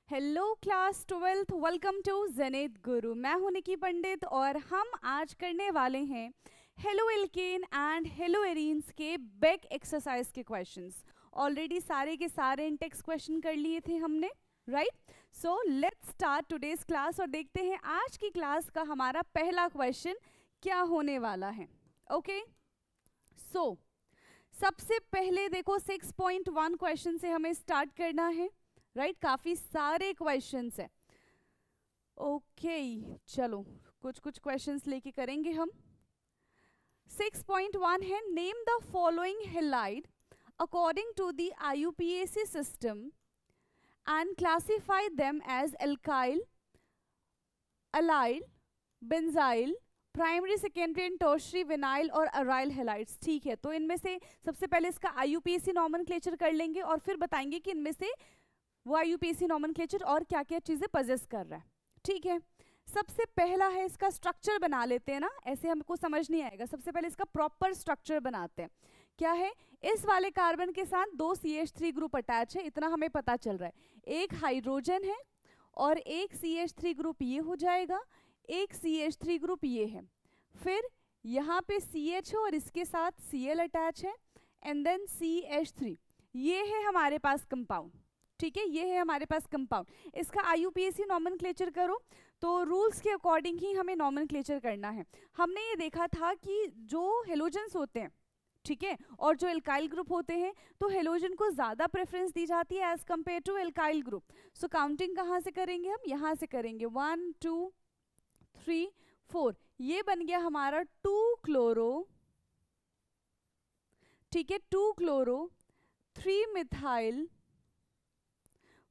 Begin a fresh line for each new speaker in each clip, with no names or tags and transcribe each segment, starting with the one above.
Hello class 12th, welcome to जेनेत गुरु। मैं हूं निकी पंडित और हम आज करने वाले हैं halo alkane and hello arenes के बेक एक्सरसाइज के क्वेश्चंस। ऑलरेडी सारे के सारे इंटेक्स क्वेश्चन कर लिए थे हमने, right? So let's start today's class और देखते हैं आज की क्लास का हमारा पहला क्वेश्चन क्या होने वाला है। ओके, सो सबसे पहले देखो 6.1 क्वेश्चन से हमें स्टार्ट करना है, राइट? काफी सारे क्वेश्चंस हैं। ओके, चलो कुछ कुछ क्वेश्चंस लेके करेंगे हम। 6.1 है, name the following halide according to the IUPAC system and classify them as alkyl, allyl, benzyl, primary, secondary and tertiary, vinyl और अराइल हेलाइड्स। ठीक है, तो इनमें से सबसे पहले इसका IUPAC नॉमेनक्लेचर कर लेंगे और फिर बताएंगे कि इनमें से वो IUPAC नॉमेनक्लेचर और क्या क्या चीजें पजेस कर रहा है। ठीक है, सबसे पहला है इसका स्ट्रक्चर बना लेते हैं ना, ऐसे हमको समझ नहीं आएगा। सबसे पहले इसका प्रॉपर स्ट्रक्चर बनाते हैं। क्या है, इस वाले कार्बन के साथ 2 CH3 ग्रुप अटैच है, इतना हमें पता चल रहा है। एक हाइड्रोजन है और एक CH3 ग्रुप ये हो जाएगा, एक CH3 ग्रुप ये है, फिर यहाँ पे CH है और इसके साथ Cl अटैच है एंड देन CH3। ये है हमारे पास कंपाउंड। ठीक है, ये है हमारे पास कंपाउंड। इसका IUPAC नॉमेनक्लेचर करो तो रूल्स के अकॉर्डिंग ही हमें नॉमेनक्लेचर करना है। हमने ये देखा था कि जो हेलोजेंस होते हैं, ठीक है, और जो एल्काइल ग्रुप होते हैं, तो हेलोजन को ज़्यादा प्रेफरेंस दी जाती है as compare to alkyl group. So counting कहाँ से करेंगे हम? यहाँ से करेंगे। 1 2 3 4, ये बन गया हमारा 2 क्लोरो, ठीक है, 2 क्लोरो 3 मिथाइल,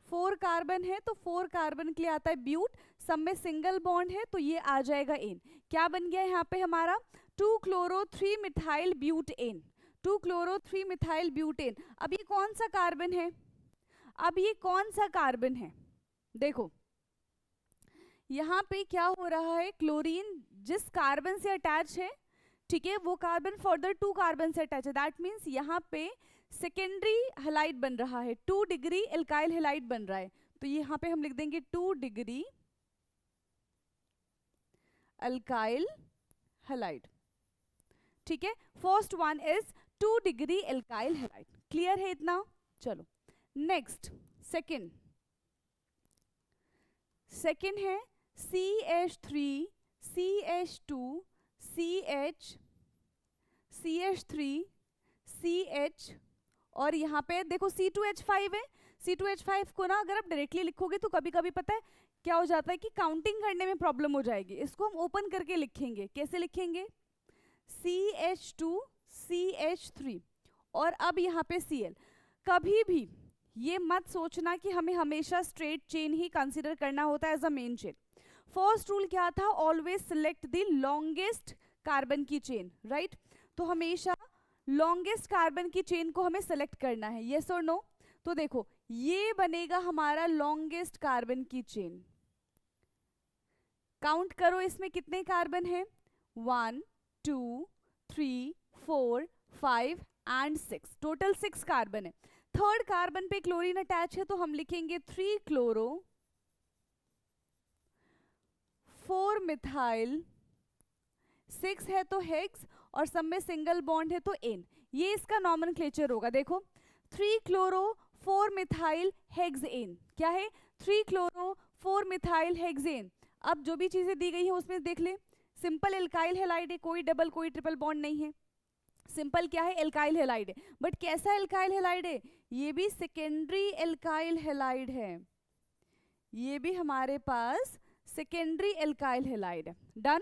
4 कार्बन है तो 4 कार्बन के लिए आता है ब्यूट, सब में सिंगल बॉन्ड है तो ये आ जाएगा एन। क्या बन गया यहाँ पे हमारा? 2 chloro 3 methyl butane, 2 chloro 3 methyl butane. अब ये कौन सा कार्बन है? अब ये कौन सा कार्बन है? देखो यहाँ पे क्या हो रहा है, क्लोरीन जिस कार्बन से अटैच है, ठीक है, वो कार्बन फर्दर 2 कार्बन से अटैच है। दैट मीन्स यहाँ पे सेकेंडरी हेलाइड बन रहा है, 2 डिग्री एल्काइल हेलाइड बन रहा है। तो यहाँ पे हम लिख देंगे 2 डिग्री एल्काइल हेलाइड। ठीक है, first one is 2 degree alkyl halide. Clear है इतना? चलो नेक्स्ट, सेकेंड है CH3 CH2 CH3 CH और यहाँ पे देखो C2H5 है। C2H5 को ना अगर आप डायरेक्टली लिखोगे तो कभी कभी पता है क्या हो जाता है कि काउंटिंग करने में प्रॉब्लम हो जाएगी। इसको हम ओपन करके लिखेंगे। कैसे लिखेंगे? CH2 CH3 और अब यहाँ पे Cl। कभी भी ये मत सोचना कि हमें हमेशा स्ट्रेट चेन ही कंसिडर करना होता है as a main chain. First rule क्या था? Always select the longest carbon की चेन, राइट? तो हमेशा लॉन्गेस्ट कार्बन की चेन को हमें सेलेक्ट करना है, यस और नो? तो देखो ये बनेगा हमारा लॉन्गेस्ट कार्बन की चेन। काउंट करो इसमें कितने कार्बन है? 1 2 3 4 5 एंड 6, टोटल 6 कार्बन है। थर्ड कार्बन पे क्लोरीन अटैच है तो हम लिखेंगे 3 क्लोरो 4 मिथाइल, 6 है तो हेक्स और सब में सिंगल बॉन्ड है तो एन। ये इसका नॉमेनक्लेचर होगा। देखो 3 क्लोरो 4 मिथाइल हेक्सेन। क्या है? 3 क्लोरो 4 मिथाइल हेक्सेन। अब जो भी चीजें दी गई है उसमें देख ले, सिंपल एल्काइल हेलाइड है, कोई डबल कोई ट्रिपल बॉन्ड नहीं है। सिंपल क्या है? एल्काइल हेलाइड है। बट कैसा एल्काइल हेलाइड है? ये भी सेकेंडरी एल्काइल हेलाइड है, ये भी हमारे पास सेकेंडरी एल्काइल हेलाइड है। डन,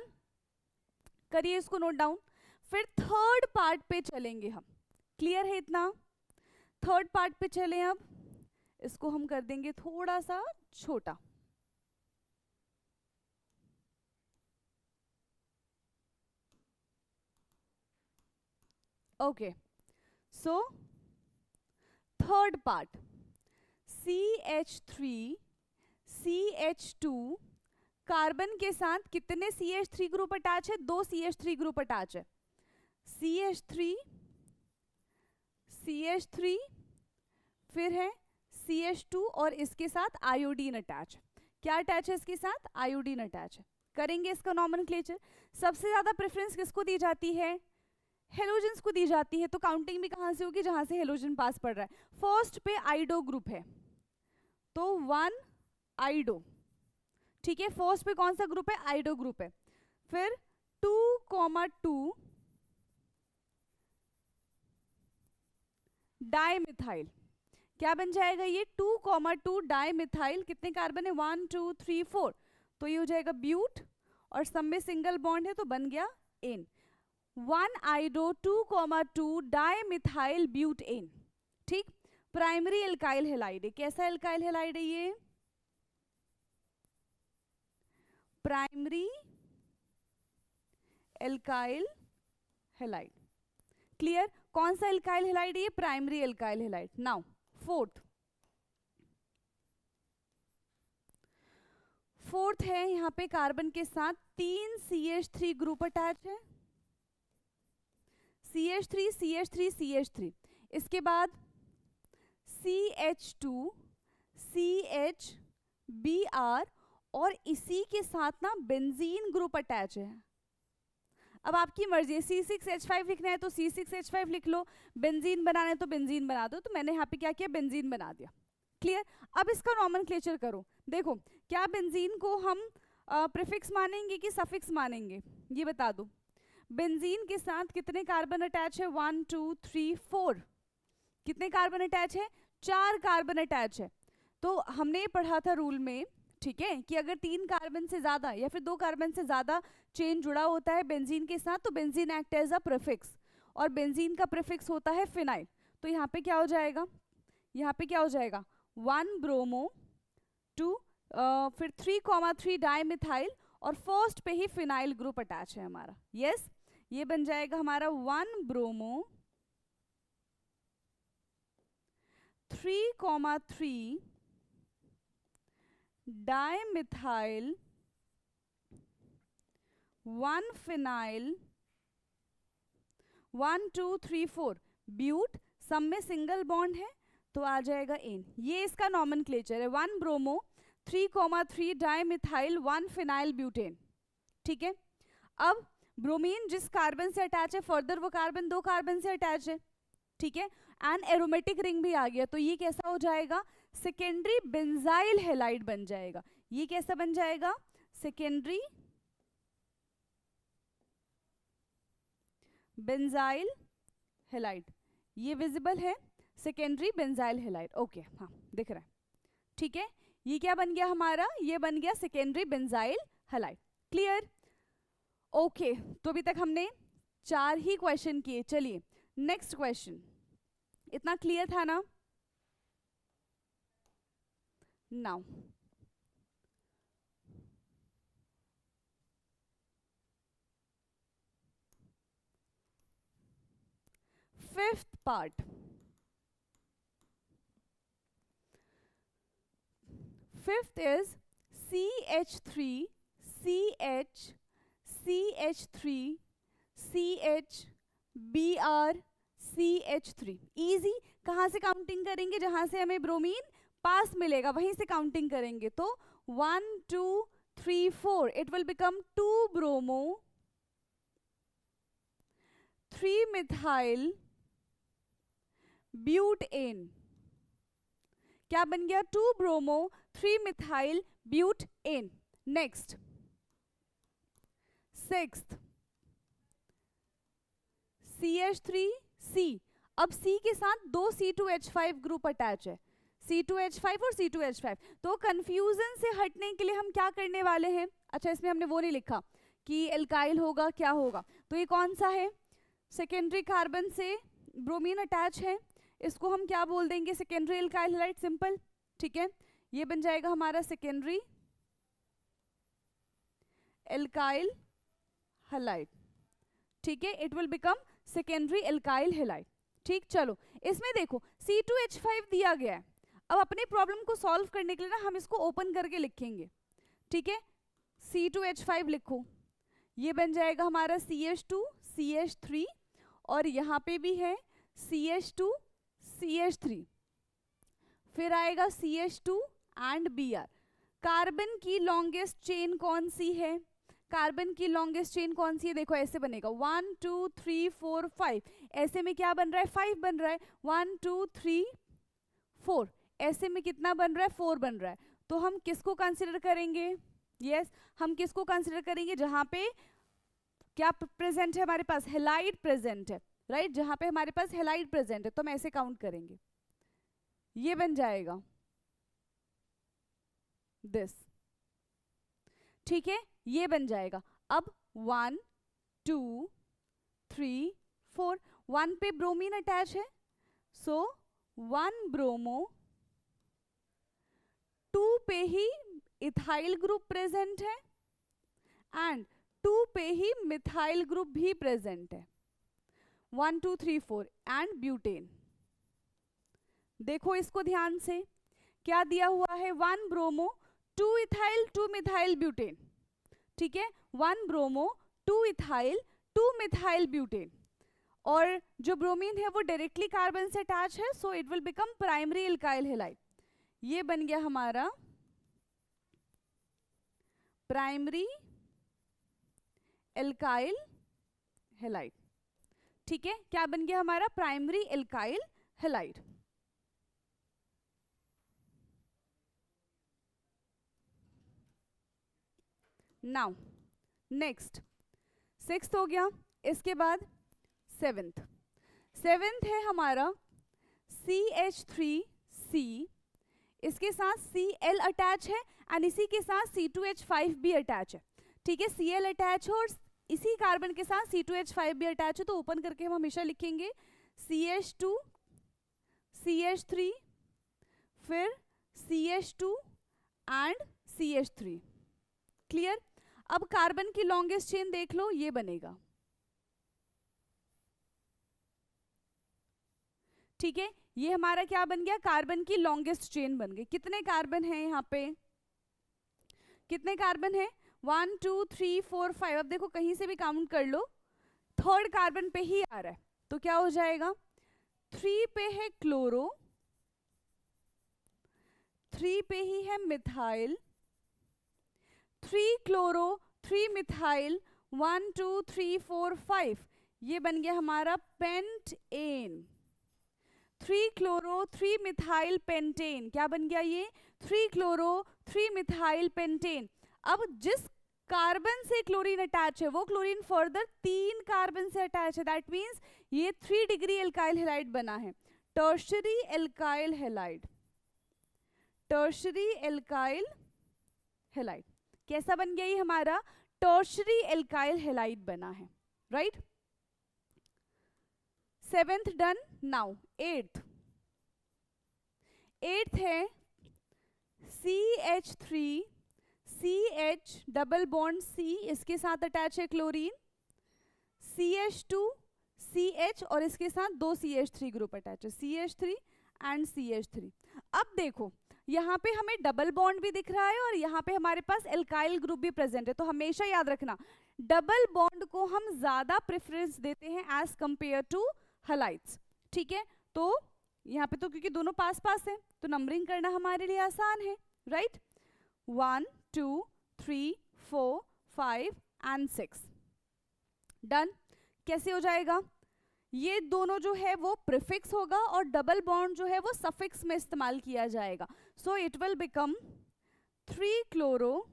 करिए इसको नोट डाउन। फिर थर्ड पार्ट पे चलेंगे हम। क्लियर है इतना? थर्ड पार्ट पे चलें। अब इसको हम कर देंगे थोड़ा सा छोटा। Okay, so third part CH3 CH2 carbon के साथ कितने CH3 ग्रुप अटैच है? 2 CH3 ग्रुप अटैच है। CH3 CH3 फिर है CH2 और इसके साथ आयोडीन अटैच। क्या अटैच है इसके साथ? आयोडीन अटैच है। करेंगे इसका नॉमेनक्लेचर। सबसे ज्यादा प्रेफरेंस किसको दी जाती है? हेलोजेंस को दी जाती है। तो काउंटिंग भी कहाँ से होगी? जहां से हेलोजन पास पड़ रहा है। फर्स्ट पे आइडो ग्रुप है तो 1 आइडो, ठीक है। फर्स्ट पे कौन सा ग्रुप है? आइडो ग्रुप है। फिर 2,2 डाइमिथाइल। क्या बन जाएगा ये? 2,2 डाइमिथाइल। कितने कार्बन है? 1 2 3 4। तो ये हो जाएगा ब्यूट और सब में सिंगल बॉन्ड है तो बन गया एन। 1 आइडो 2,2 डाइमिथाइल ब्यूटेन, ठीक। प्राइमरी एल्काइल हैलाइड है। कैसा एल्काइल हैलाइड है ये? Primary alkyl halide. क्लियर? कौन सा एल्काइल हैलाइड है ये? Primary alkyl halide. Now fourth है, यहाँ पे कार्बन के साथ 3 CH3 ग्रुप अटैच है। CH3 CH3 CH3। इसके बाद CH2 CHBr और इसी के साथ ना बेंजीन ग्रुप अटैच है। अब आपकी मर्जी है, C6H5 लिखना है तो C6H5 लिख लो, बेंजीन बनाना है तो बेंजीन बना दो। तो मैंने यहाँ पे क्या किया? बेंजीन बना दिया। क्लियर? अब इसका नॉमेनक्लेचर करो। देखो, क्या बेंजीन को हम प्रीफिक्स मानेंगे कि सफिक्स मानेंगे? ये बता दो। बेंजीन के साथ कितने कार्बन अटैच है? 1 2 3 4। कितने कार्बन अटैच है? 4 कार्बन अटैच है। तो हमने पढ़ा था रूल में, ठीक है, कि अगर 3 कार्बन से ज्यादा या फिर 2 कार्बन से ज्यादा चेन जुड़ा होता है बेंजीन के साथ तो benzene act as a prefix, और बेंजीन का प्रीफिक्स होता है फिनाइल। तो यहाँ पे क्या हो जाएगा? यहाँ पे क्या हो जाएगा? 1 ब्रोमो 2 फिर 3,3 डाइमिथाइल और फर्स्ट पे ही फिनाइल ग्रुप अटैच है हमारा। यस, ये बन जाएगा हमारा 1 ब्रोमो 3,3 डाइमिथाइल 1 फिनाइल 1 2 3 4 ब्यूट। सब में सिंगल बॉन्ड है तो आ जाएगा एन। ये इसका नॉमेनक्लेचर है। 1 ब्रोमो 3,3 डाइमिथाइल 1 फिनाइल ब्यूटेन, ठीक है। अब ब्रोमीन जिस कार्बन से अटैच है फर्दर वो कार्बन 2 कार्बन से अटैच है, ठीक है। एंड एरोमेटिक रिंग भी आ गया तो ये कैसा हो जाएगा? सेकेंडरी बेंजाइल हैलाइड बन जाएगा। ये कैसा बन जाएगा? Secondary benzyl halide. ये विजिबल है, सेकेंडरी बेंजाइल हैलाइड। ओके, हाँ दिख रहा है, ठीक है। ये क्या बन गया हमारा? ये बन गया secondary benzyl halide. Clear? Okay, तो अभी तक हमने 4 ही क्वेश्चन किए। चलिए नेक्स्ट क्वेश्चन। इतना क्लियर था ना? Now fifth part. Fifth is CH3 CH CH3 CH Br CH3। Easy. कहाँ से काउंटिंग करेंगे? जहां से हमें ब्रोमीन पास मिलेगा वहीं से काउंटिंग करेंगे। तो 1 2 3 4 it will become 2 bromo 3 methyl butane. क्या बन गया? 2 bromo 3 methyl butane. Next sixth CH3C। अब C के साथ 2 C2H5 ग्रुप अटैच है, C2H5 और C2H5। तो कंफ्यूजन से हटने के लिए हम क्या करने वाले हैं? अच्छा, इसमें हमने वो नहीं लिखा कि एल्काइल होगा क्या होगा। तो ये कौन सा है? सेकेंडरी कार्बन से ब्रोमीन अटैच है, इसको हम क्या बोल देंगे? Secondary alkyl halide. सिंपल, ठीक है। ये बन जाएगा हमारा सेकेंडरी एल्काइल हैलाइड, ठीक है। It will become secondary alkyl halide, ठीक। चलो इसमें देखो C2H5 दिया गया है। अब अपनी प्रॉब्लम को सॉल्व करने के लिए ना हम इसको ओपन करके लिखेंगे, ठीक है। C2H5 लिखो, ये बन जाएगा हमारा CH2 CH3 और यहाँ पे भी है CH2 CH3। फिर आएगा CH2 एंड Br। कार्बन की लॉन्गेस्ट चेन कौन सी है? कार्बन की लॉन्गेस्ट चेन कौन सी है? देखो ऐसे बनेगा 1 2 3 4 5। ऐसे में क्या बन रहा है? 5 बन रहा है। 1 2 3 4। ऐसे में कितना बन रहा है? 4 बन रहा है। तो हम किसको कंसिडर करेंगे? यस, हम किसको कंसिडर करेंगे? जहां पे क्या प्रेजेंट है हमारे पास? हेलाइड प्रेजेंट है, राइट? जहां पे हमारे पास हेलाइड प्रेजेंट है तो हम ऐसे काउंट करेंगे। ये बन जाएगा दिस, ठीक है, ये बन जाएगा। अब 1 2 3 4, 1 पे ब्रोमीन अटैच है, सो 1 ब्रोमो, 2 पे ही इथाइल ग्रुप प्रेजेंट है एंड 2 पे ही मिथाइल ग्रुप भी प्रेजेंट है। 1 2 3 4 एंड ब्यूटेन। देखो इसको ध्यान से, क्या दिया हुआ है? 1 ब्रोमो 2 इथाइल 2 मिथाइल ब्यूटेन, ठीक है, 1 ब्रोमो 2 इथाइल 2 मिथाइल ब्यूटेन। और जो ब्रोमीन है वो डायरेक्टली कार्बन से अटैच है, so it will become primary alkyl halide. ये बन गया हमारा प्राइमरी एल्काइल हैलाइड, ठीक है। क्या बन गया हमारा? Primary alkyl halide. Now next, sixth हो गया, इसके बाद सेवेंथ। सेवेंथ है हमारा CH3C, इसके साथ Cl अटैच है एंड इसी के साथ C2H5 भी अटैच है, ठीक है। Cl अटैच हो और इसी कार्बन के साथ C2H5 भी अटैच है, तो ओपन करके हम हमेशा लिखेंगे CH2 CH3 फिर CH2 एंड CH3, क्लियर। अब कार्बन की लॉन्गेस्ट चेन देख लो, ये बनेगा, ठीक है। ये हमारा क्या बन गया? कार्बन की लॉन्गेस्ट चेन बन गई। कितने कार्बन हैं यहाँ पे? कितने कार्बन है? 1 2 3 4 5। अब देखो कहीं से भी काउंट कर लो, थर्ड कार्बन पे ही आ रहा है, तो क्या हो जाएगा? 3 पे है क्लोरो, 3 पे ही है मिथाइल, 3 क्लोरो 3 मिथाइल, 1 2 3 4 5। ये बन गया हमारा पेंटेन। 3 chloro 3 methyl pentane. क्या बन गया ये? 3 क्लोरो 3 मिथाइल पेंटेन। अब जिस कार्बन से क्लोरीन अटैच है वो क्लोरीन फर्दर 3 कार्बन से अटैच है, दैट मीन्स ये 3 डिग्री एल्काइल हैलाइड बना है, tertiary alkyl halide. Tertiary alkyl halide कैसा बन गया? ये हमारा टर्शरी एल्काइल हैलाइड बना है, right. Seventh done. Now eighth. Eighth है CH3 CH double bond C, इसके साथ अटैच है क्लोरीन, CH2 CH और इसके साथ 2 CH3 ग्रुप अटैच है, CH3 एंड CH3। अब देखो यहाँ पे हमें डबल बॉन्ड भी दिख रहा है और यहाँ पे हमारे पास एल्काइल ग्रुप भी प्रेजेंट है, तो हमेशा याद रखना डबल बॉन्ड को हम ज्यादा प्रेफरेंस देते हैं एज कंपेयर टू हैलाइड्स, ठीक है। तो यहाँ पे तो क्योंकि दोनों पास पास है तो नंबरिंग करना हमारे लिए आसान है, राइट। 1 2 3 4 5 and 6 done. कैसे हो जाएगा? ये दोनों जो है वो प्रीफिक्स होगा और डबल बॉन्ड जो है वो सफिक्स में इस्तेमाल किया जाएगा, so it will become 3 chloro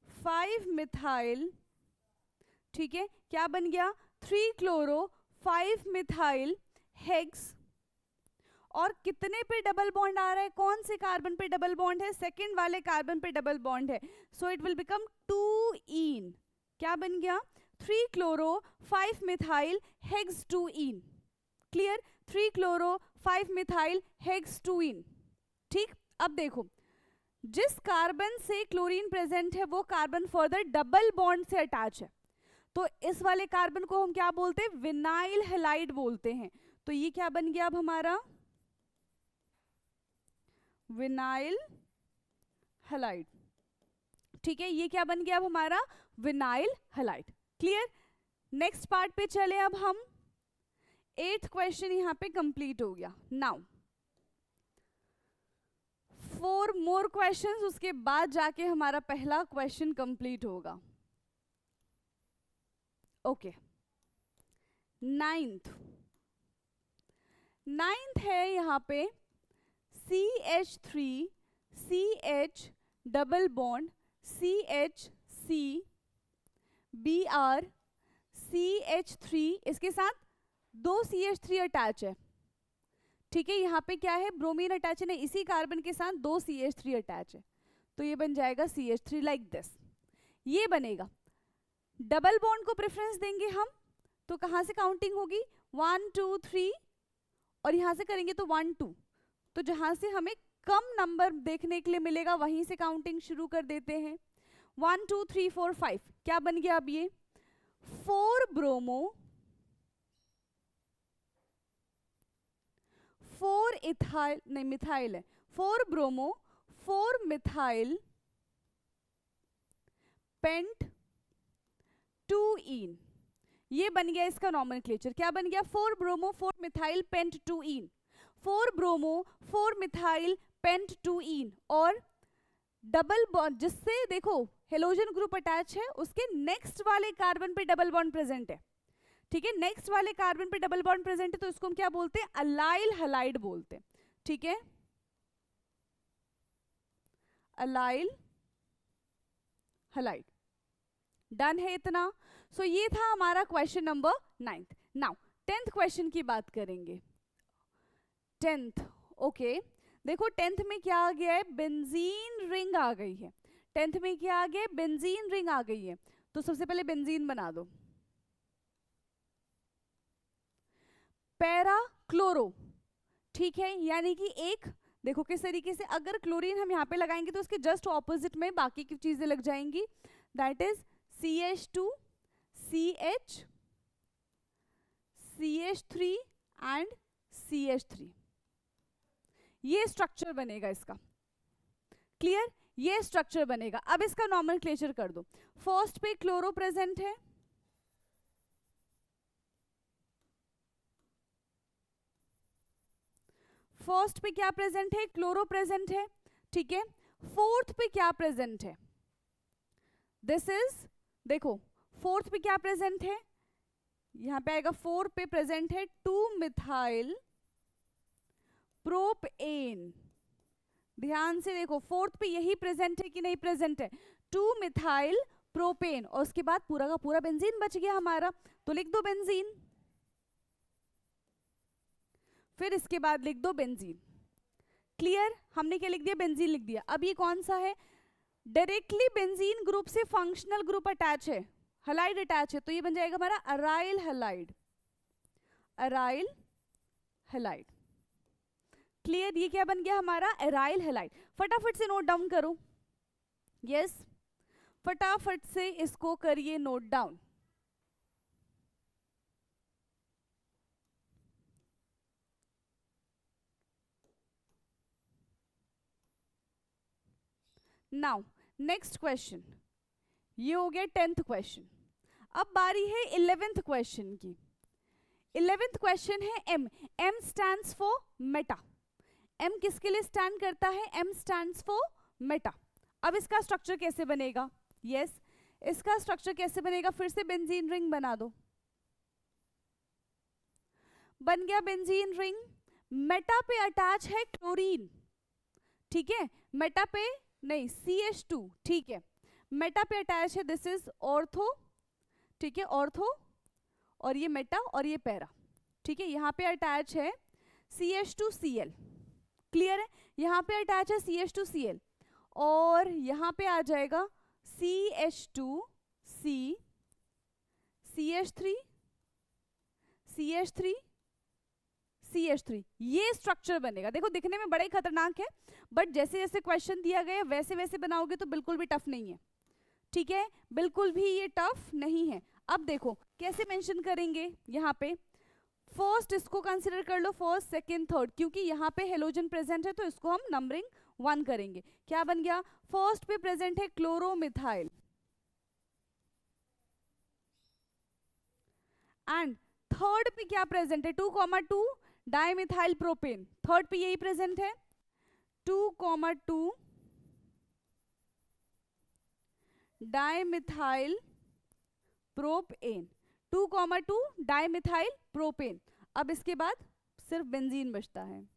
5 methyl, ठीक है। क्या बन गया? 3 क्लोरो 5 मिथाइल हेक्स। और कितने पे डबल बॉन्ड आ रहा है? कौन से कार्बन पे डबल बॉन्ड है? सेकंड वाले कार्बन पे डबल बॉन्ड है, सो इट विल बिकम 2 इन। क्या बन गया? 3 क्लोरो 5 मिथाइल हेक्स 2 इन, क्लियर। 3 क्लोरो 5 मिथाइल हेक्स 2 इन, ठीक। अब देखो जिस कार्बन से क्लोरीन प्रेजेंट है वो कार्बन फर्दर डबल बॉन्ड से अटैच है, तो इस वाले कार्बन को हम क्या बोलते हैं? विनाइल हैलाइड बोलते हैं। तो ये क्या बन गया अब हमारा? विनाइल हैलाइड, ठीक है। ये क्या बन गया अब हमारा? Vinyl halide, clear. Next part पे चले अब हम। 8th क्वेश्चन यहाँ पे कंप्लीट हो गया. नाउ 4 मोर क्वेश्चंस, उसके बाद जाके हमारा पहला क्वेश्चन कंप्लीट होगा. ओके. नाइन्थ है यहाँ पे CH3 CH double bond CH C Br CH3, इसके साथ 2 CH3 अटैच है. ठीक है, यहाँ पे क्या है, ब्रोमीन अटैच है, इसी कार्बन के साथ 2 CH3 अटैच है, तो ये बन जाएगा CH3 लाइक दिस. ये बनेगा. डबल बॉन्ड को प्रेफरेंस देंगे हम, तो कहाँ से काउंटिंग होगी, 1 2 3, और यहाँ से करेंगे तो 1 2. तो जहाँ से हमें कम नंबर देखने के लिए मिलेगा वहीं से काउंटिंग शुरू कर देते हैं. 1 2 3 4 5 क्या बन गया अब ये, 4 ब्रोमो 4 इथाइल, नहीं मिथाइल है, 4 ब्रोमो 4 मिथाइल पेंट 2 इन. ये बन गया इसका नॉमेनक्लेचर. क्या बन गया, 4 ब्रोमो 4 मिथाइल पेंट 2 इन. 4 ब्रोमो 4 मिथाइल पेंट 2 इन, और डबल बॉन्ड जिससे देखो हेलोजन ग्रुप अटैच है उसके नेक्स्ट वाले कार्बन पे डबल बॉन्ड प्रेजेंट है. ठीक है, नेक्स्ट वाले कार्बन पे डबल बॉन्ड प्रेजेंट है, तो इसको हम क्या बोलते हैं, अलाइल हलाइड बोलते हैं. ठीक है, अलाइल हलाइड. डन है इतना. सो ये था हमारा question number 9th. Now 10th question की बात करेंगे. 10th okay. देखो 10th में क्या आ गया है, बेंजीन रिंग आ गई है. 10th में क्या आ गया, बेंजीन रिंग आ गई है. तो सबसे पहले बेंजीन बना दो. Para chloro. ठीक है, यानी कि एक, देखो किस तरीके से, अगर क्लोरीन हम यहाँ पे लगाएंगे तो उसके जस्ट ऑपोजिट में बाकी की चीजें लग जाएंगी. That is CH2 CH CH3 and CH3. ये स्ट्रक्चर बनेगा इसका. क्लियर, ये स्ट्रक्चर बनेगा. अब इसका नॉमेनक्लेचर कर दो. फर्स्ट पे क्लोरो प्रेजेंट है, फर्स्ट पे क्या प्रेजेंट है, क्लोरो प्रेजेंट है. ठीक है, फोर्थ पे क्या प्रेजेंट है, दिस इज, देखो फोर्थ पे क्या प्रेजेंट है, यहां पे आएगा 4 पे प्रेजेंट है 2 मिथाइल प्रोपेन. ध्यान से देखो फोर्थ पे यही प्रेजेंट है कि नहीं प्रेजेंट है, 2 मिथाइल प्रोपेन, और उसके बाद पूरा का पूरा बेंजीन बच गया हमारा. तो लिख दो बेंजीन, फिर इसके बाद लिख दो बेंजीन. क्लियर, हमने क्या लिख दिया, बेंजीन लिख दिया. अब ये कौन सा है, डायरेक्टली बेंजीन ग्रुप से फंक्शनल ग्रुप अटैच है, हलाइड अटैच है, तो ये बन जाएगा हमारा aryl halide. Aryl halide. Clear, ये क्या बन गया हमारा, अराइल हलाइड. फटाफट से नोट डाउन करो. यस, फटाफट से इसको करिए note down. Now next question, ये हो गया 10th क्वेश्चन. अब बारी है 11th क्वेश्चन की. 11th क्वेश्चन है M. M stands for Meta. M किसके लिए स्टैंड करता है, M स्टैंड्स फॉर मेटा. अब इसका स्ट्रक्चर कैसे बनेगा, यस इसका स्ट्रक्चर कैसे बनेगा, फिर से बेंजीन रिंग बना दो. बन गया बेंजीन रिंग. मेटा पे अटैच है क्लोरीन. ठीक है, मेटा पे नहीं, CH2. ठीक है, मेटा पे अटैच है, दिस इज ऑर्थो. ठीक है, ऑर्थो, और ये मेटा और ये पैरा. ठीक है, यहाँ पे अटैच है CH2Cl. क्लियर है, यहाँ पे अटैच है CH2Cl, और यहाँ पे आ जाएगा CH2C CH3 CH3 CH3. ये स्ट्रक्चर बनेगा. देखो दिखने में बड़ा ही खतरनाक है, बट जैसे जैसे क्वेश्चन दिया गया वैसे वैसे बनाओगे तो बिल्कुल भी टफ नहीं है. ठीक है, बिल्कुल भी ये टफ नहीं है. अब देखो कैसे मेंशन करेंगे, यहाँ पे फर्स्ट इसको कंसिडर कर लो, फर्स्ट सेकंड थर्ड, क्योंकि यहाँ पे हेलोजन प्रेजेंट है तो इसको हम नंबरिंग 1 करेंगे. क्या बन गया, फर्स्ट पे प्रेजेंट है क्लोरोमिथाइल, एंड थर्ड पे क्या प्रेजेंट है, 2,2 डाइमिथाइल प्रोपेन, थर्ड पे यही प्रेजेंट है, 2,2 डाइमिथाइल प्रोपेन, 2,2 डाइमिथाइल प्रोपेन। अब इसके बाद सिर्फ बेंजीन बचता है,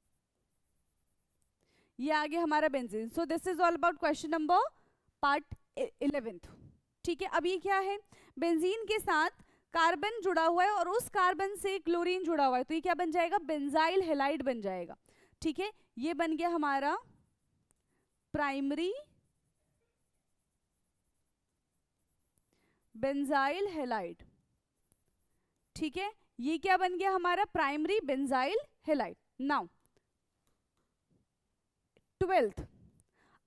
ये आ गया हमारा benzene. So this is all about question number part 11th। ठीक है, अब ये क्या है, बेंजीन के साथ कार्बन जुड़ा हुआ है और उस कार्बन से क्लोरीन जुड़ा हुआ है, तो ये क्या बन जाएगा, बेंजाइल हैलाइड बन जाएगा। ठीक है, ये बन गया हमारा प्राइमरी बेंजाइल हैलाइड। ठीक है, ये क्या बन गया हमारा primary benzyl halide. Now 12th,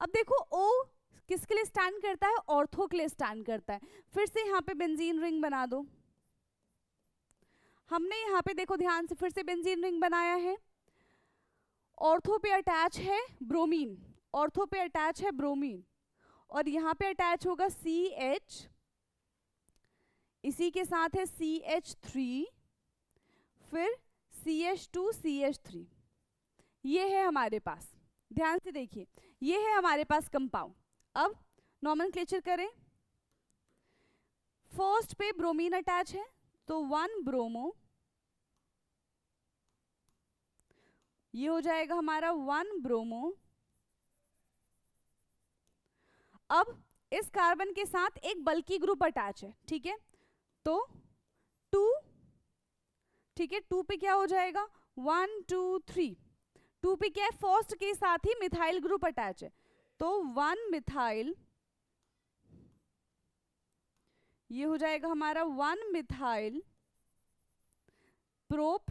अब देखो O किसके लिए स्टैंड करता है, ऑर्थो के लिए स्टैंड करता है। फिर से यहाँ पे बेंजीन रिंग बना दो, हमने यहाँ पे देखो ध्यान से फिर से बेंजीन रिंग बनाया है, ऑर्थो पे अटैच है ब्रोमीन, ऑर्थो पे अटैच है ब्रोमीन, और यहाँ पे अटैच होगा CH, इसी के साथ है CH3, फिर CH2 CH3, ये है हमारे पास, ध्यान से देखिए ये है हमारे पास कंपाउंड। अब नॉमेनक्लेचर करें, फर्स्ट पे ब्रोमीन अटैच है तो 1 ब्रोमो, ये हो जाएगा हमारा 1 ब्रोमो। अब इस कार्बन के साथ एक बल्की ग्रुप अटैच है, ठीक है, तो 2, ठीक है, 2 पे क्या हो जाएगा 1 2 3, 2 पे क्या है, फर्स्ट के साथ ही मिथाइल ग्रुप अटैच है, तो 1 मिथाइल, ये हो जाएगा हमारा 1 methyl prop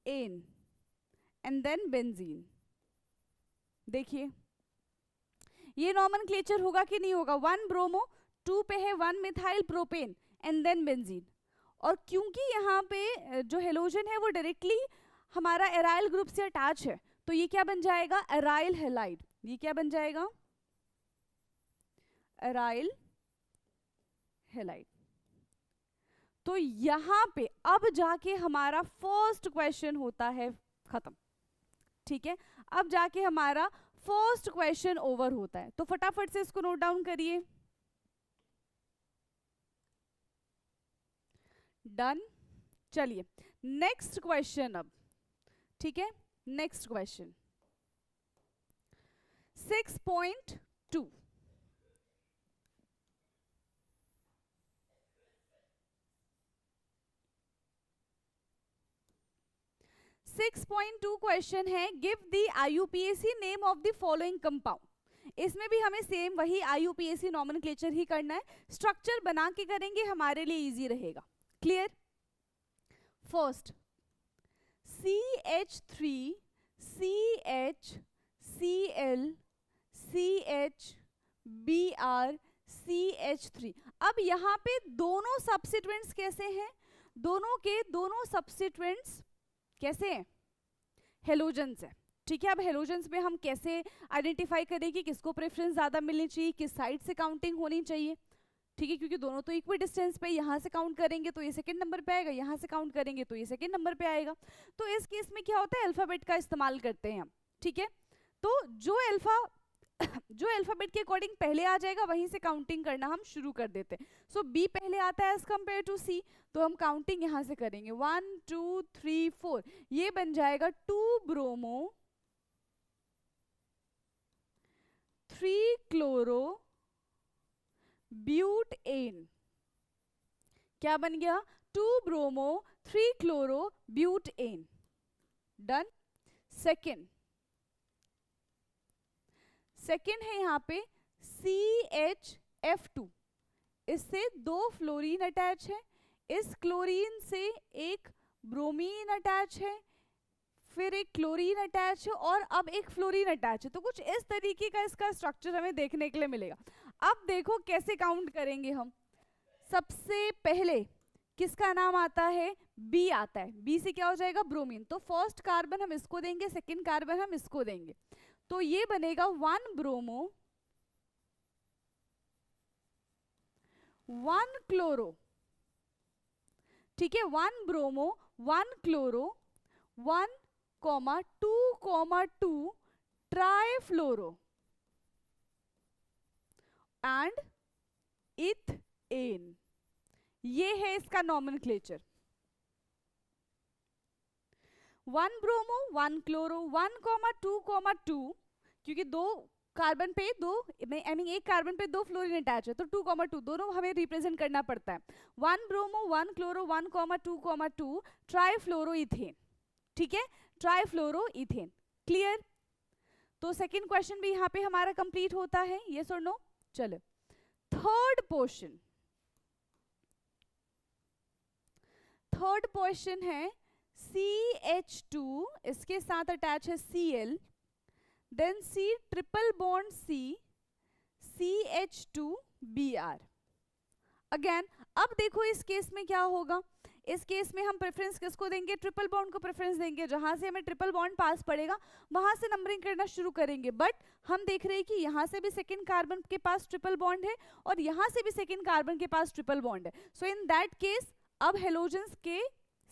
N and then benzene. देखिए ये नॉमेनक्लेचर होगा कि नहीं होगा, 1 ब्रोमो, 2 पे है 1 methyl propane and then benzene, और क्योंकि यहाँ पे जो हेलोजन है वो डायरेक्टली हमारा एराइल ग्रुप से अटैच है, तो ये क्या बन जाएगा एराइल हैलाइड, ये क्या बन जाएगा एराइल हैलाइड। तो यहाँ पे अब जाके हमारा फर्स्ट क्वेश्चन होता है खत्म। ठीक है, अब जाके हमारा फर्स्ट क्वेश्चन ओवर होता है, तो फटाफट से इसको नोट डाउन करिए। डन, चलिए नेक्स्ट क्वेश्चन अब। ठीक है, नेक्स्ट क्वेश्चन 6.2, क्वेश्चन है, give the IUPAC name of the following compound. इसमें भी हमें सेम वही IUPAC नॉमेनक्लेचर ही करना है, स्ट्रक्चर बना के करेंगे, हमारे लिए इजी रहेगा। Clear, first CH3 CH Cl CH Br CH3। अब यहाँ पे दोनों सब्स्टिट्यूएंट्स कैसे हैं, दोनों के दोनों सब्स्टिट्यूएंट्स कैसे हैं, हेलोजेंस है। ठीक है, अब हेलोजेंस में हम कैसे आइडेंटिफाई करें कि किसको प्रेफरेंस ज्यादा मिलनी चाहिए, किस साइड से काउंटिंग होनी चाहिए। ठीक है, क्योंकि दोनों तो इक्वल डिस्टेंस पे, यहाँ से काउंट करेंगे तो ये सेकंड नंबर पे आएगा, यहाँ से काउंट करेंगे तो ये सेकंड नंबर पे आएगा। तो इस केस में क्या होता है, अल्फाबेट का इस्तेमाल करते हैं हम। ठीक है, तो जो अल्फाबेट के अकॉर्डिंग पहले आ जाएगा वहीं से काउंटिंग करना हम शुरू कर देते हैं। सो बी पहले आता है एज कम्पेयर टू सी, तो हम काउंटिंग यहाँ से करेंगे 1 2 3 4, ये बन जाएगा 2 ब्रोमो 3 क्लोरो ब्यूटेन। क्या बन गया 2 bromo 3 chloro butane. Done. Second है यहाँ पे CHF2, इससे 2 फ्लोरीन अटैच है, इस क्लोरीन से एक ब्रोमीन अटैच है, फिर एक क्लोरीन अटैच है और अब एक फ्लोरीन अटैच है। तो कुछ इस तरीके का इसका स्ट्रक्चर हमें देखने के लिए मिलेगा। अब देखो कैसे काउंट करेंगे हम। सबसे पहले किसका नाम आता है, बी आता है, बी से क्या हो जाएगा ब्रोमीन, तो फर्स्ट कार्बन हम इसको देंगे, सेकेंड कार्बन हम इसको देंगे, तो ये बनेगा 1 ब्रोमो 1 क्लोरो ठीक है, 1 bromo 1 chloro 1,2,2 trifluoro and ethane. ये है इसका नॉमेनक्लेचर। 1 ब्रोमो 1 क्लोरो 1,2,2, क्योंकि दो कार्बन पे दो एक कार्बन पे दो फ्लोरीन अटैच है तो 2,2 दोनों हमें रिप्रेजेंट करना पड़ता है। 1 ब्रोमो 1 क्लोरो 1,2,2 ट्राइफ्लोरो इथेन। ठीक है, ट्राइफ्लोरो इथेन। क्लियर? तो सेकंड क्वेश्चन भी यहाँ पे हमारा कंप्लीट होता है, यस और नो। चलो थर्ड पोर्शन, थर्ड क्वेश्चन है CH2, इसके साथ अटैच है Cl, then C triple bond C CH2Br। Again अब देखो इस केस में क्या होगा, इस केस में हम प्रेफरेंस किसको देंगे, ट्रिपल बॉन्ड को प्रेफरेंस देंगे। जहां से हमें ट्रिपल बॉन्ड पास पड़ेगा वहां से नंबरिंग करना शुरू करेंगे। बट हम देख रहे हैं कि यहाँ से भी सेकंड कार्बन के पास ट्रिपल बॉन्ड है और यहाँ से भी सेकंड कार्बन के पास ट्रिपल बॉन्ड है। सो इन दैट केस अब हेलोजेंस के